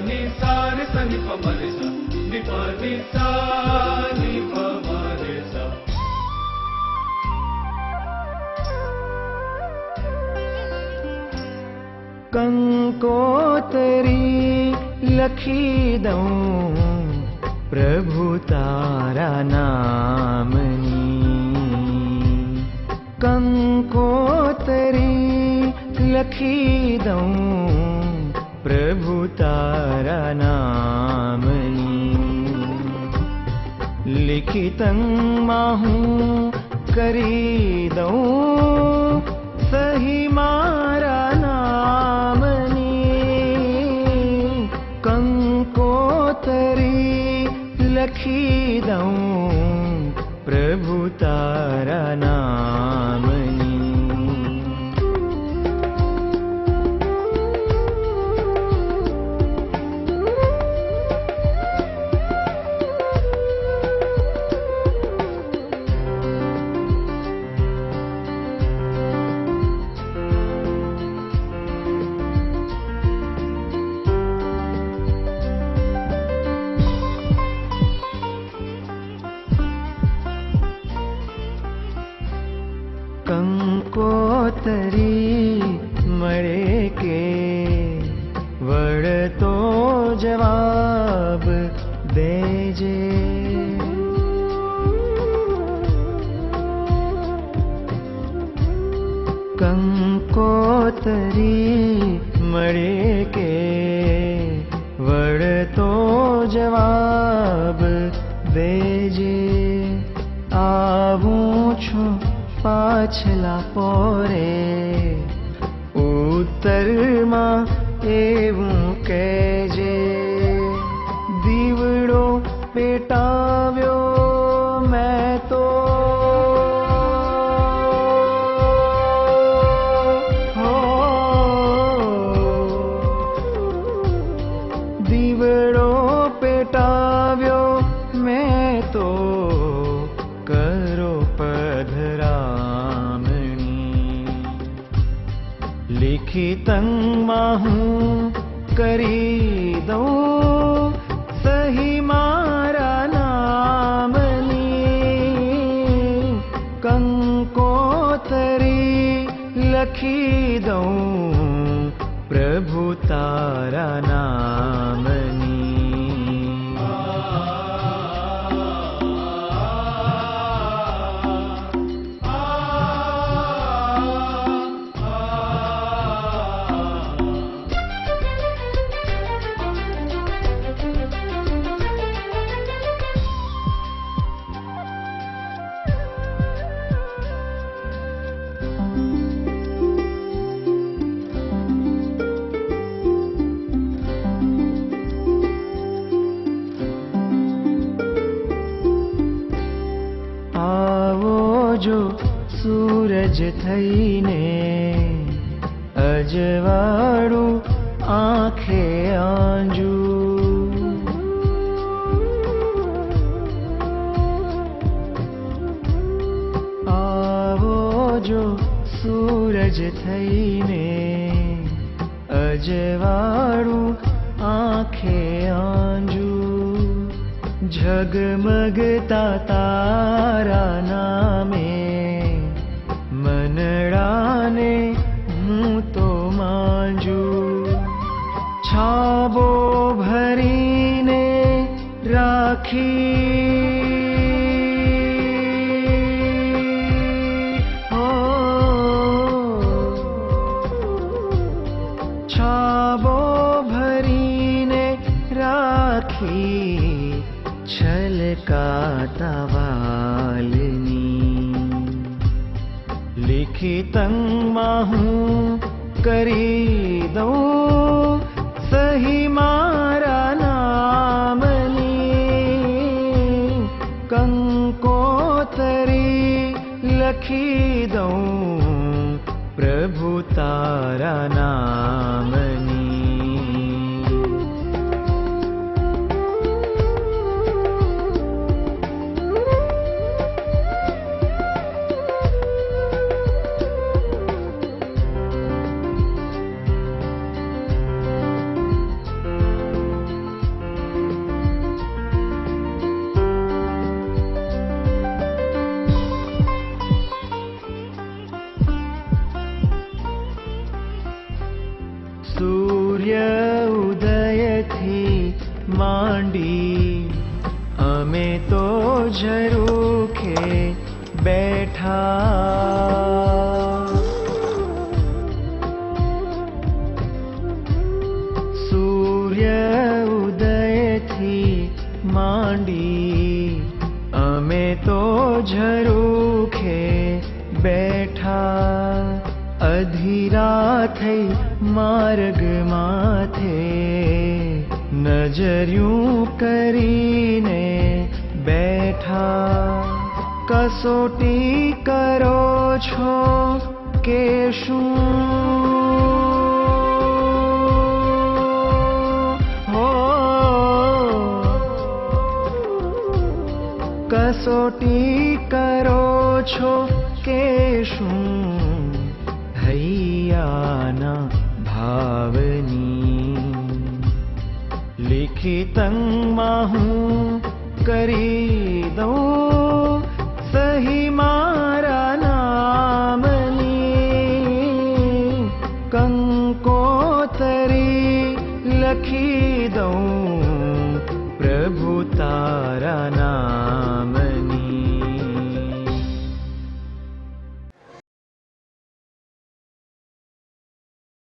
नि सा रे सा नि प म रे सा नि प नि सा नि प म रे सा। कंकोतरी लखी दऊं प्रभु तारा नामनी। कंकोतरी लखी दऊं प्रभु तारा नामनी। लिखितं माहूं करी दऊं सही मारा नामनी। कंकोतरी लखी दऊं प्रभु तारा नामनी। कंकोतरी मरे के वड़तो जवाब देजे। कंकोतरी मरे के वड़तो जवाब देजे। आवूं छूं पाछला पोरे उत्तर मां एवं कहेजे। दीवड़ो पेटाव्यो मैं तो हो। दीवड़ो पेटाव्यो मैं तो करो पधरामणी। लिखितं माहूं करी दऊं सही मारा नामनी। कंकोतरी लखी दऊं प्रभु तारा नामनी। जो सूरज थईने अजवाड़ू आंखे आंजू। आवो जो सूरज थईने अजवाड़ू आंखे आंजू। झगमगता तारा नामे मनड़ाने हूँ तो मांजू। छाबो भरीने राखी हो। छाबो भरीने राखी छलकाता वालनी। लिखितं माहूं करी दऊं सही मारा नामनी। कंकोतरी लखी दऊं प्रभु तारा नामनी। માંડી અમે તો ઝરૂખે બેઠા. સૂર્ય ઉદયથી માંડી અમે તો ઝરૂખે બેઠા. અધીરા થઈ માર્ગ માથે નજર્યું કરીને બેઠા. કસોટી કરો છો કે શું હો, કસોટી કરો છો કે શું હૈયાના ભાવની. લિખિતમાં હું કરી દઉં સહી મારા નામની. કંકોતરી લખી દઉં પ્રભુ તારા નામ.